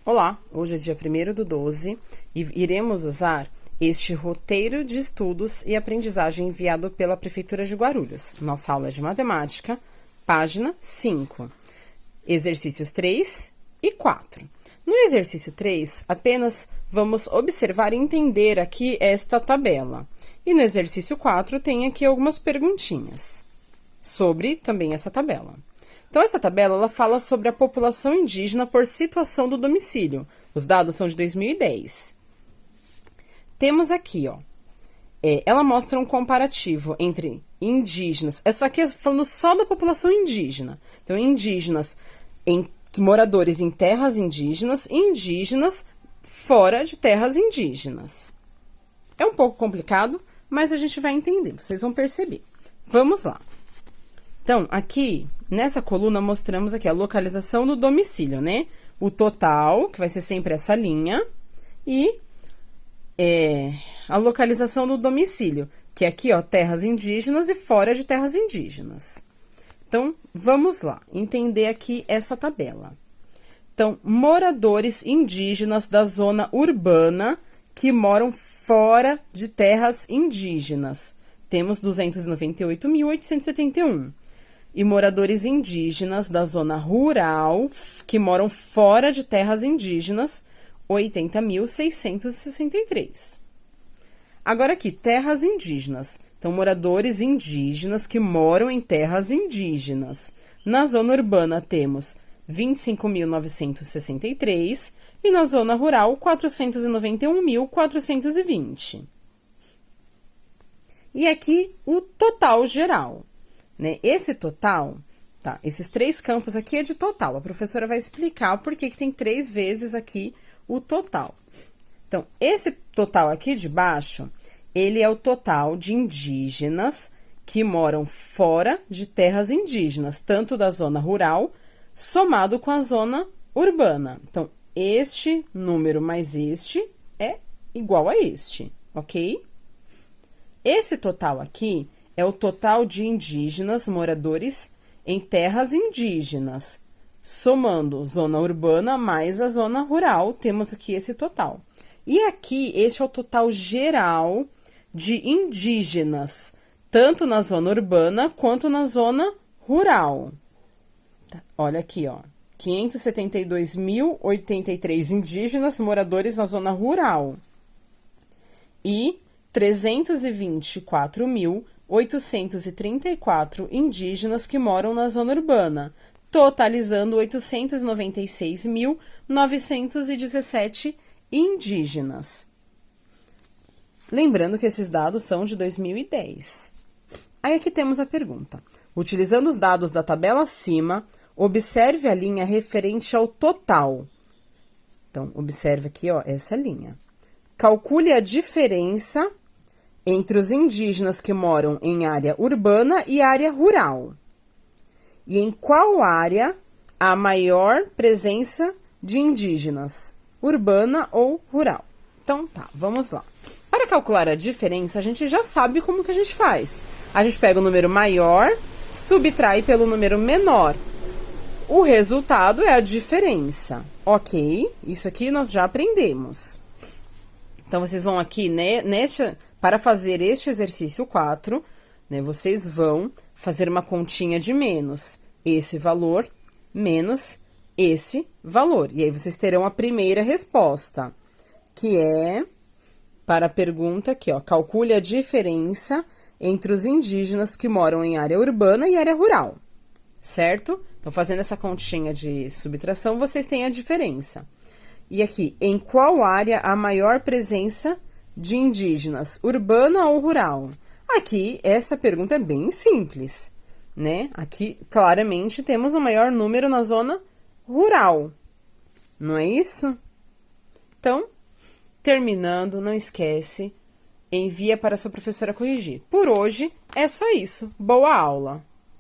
Olá, hoje é dia 1º do 12 e iremos usar este roteiro de estudos e aprendizagem enviado pela Prefeitura de Guarulhos. Nossa aula é de matemática, página 5, exercícios 3 e 4. No exercício 3, apenas vamos observar e entender aqui esta tabela. E no exercício 4 tem aqui algumas perguntinhas sobre também essa tabela. Então, essa tabela ela fala sobre a população indígena por situação do domicílio. Os dados são de 2010. Temos aqui, ó, ela mostra um comparativo entre indígenas, só que falando só da população indígena. Então, indígenas, moradores em terras indígenas e indígenas fora de terras indígenas. É um pouco complicado, mas a gente vai entender, vocês vão perceber. Vamos lá. Então, aqui, nessa coluna, mostramos aqui a localização do domicílio, né? O total, que vai ser sempre essa linha, e a localização do domicílio, que é aqui, ó, terras indígenas e fora de terras indígenas. Então, vamos lá, entender aqui essa tabela. Então, moradores indígenas da zona urbana que moram fora de terras indígenas. Temos 298.871. E moradores indígenas da zona rural, que moram fora de terras indígenas, 80.663. Agora aqui, terras indígenas. Então, moradores indígenas que moram em terras indígenas. Na zona urbana, temos 25.963 e na zona rural, 491.420. E aqui, o total geral. Né? Esse total, tá? Esses 3 campos aqui é de total. A professora vai explicar por que tem 3 vezes aqui o total. Então, esse total aqui de baixo, ele é o total de indígenas que moram fora de terras indígenas, tanto da zona rural, somado com a zona urbana. Então, este número mais este é igual a este, ok? Esse total aqui é o total de indígenas moradores em terras indígenas. Somando zona urbana mais a zona rural, temos aqui esse total. E aqui, este é o total geral de indígenas, tanto na zona urbana quanto na zona rural. Tá, olha aqui, ó. 572.083 indígenas moradores na zona rural. E 324.834 indígenas que moram na zona urbana, totalizando 896.917 indígenas. Lembrando que esses dados são de 2010. Aí aqui temos a pergunta. Utilizando os dados da tabela acima, observe a linha referente ao total. Então, observe aqui, ó, essa linha. Calcule a diferença entre os indígenas que moram em área urbana e área rural. E em qual área há maior presença de indígenas, urbana ou rural? Então, tá, vamos lá. Para calcular a diferença, a gente já sabe como que a gente faz. A gente pega o número maior, subtrai pelo número menor. O resultado é a diferença, ok? Isso aqui nós já aprendemos. Então, vocês vão aqui, né, para fazer este exercício 4, né, vocês vão fazer uma continha de menos esse valor menos esse valor. E aí, vocês terão a primeira resposta, que é para a pergunta aqui, ó, calcule a diferença entre os indígenas que moram em área urbana e área rural, certo? Então, fazendo essa continha de subtração, vocês têm a diferença. E aqui, em qual área há maior presença de indígenas, urbana ou rural? Aqui, essa pergunta é bem simples, né? Aqui, claramente, temos o maior número na zona rural, não é isso? Então, terminando, não esquece, envia para a sua professora corrigir. Por hoje, é só isso. Boa aula!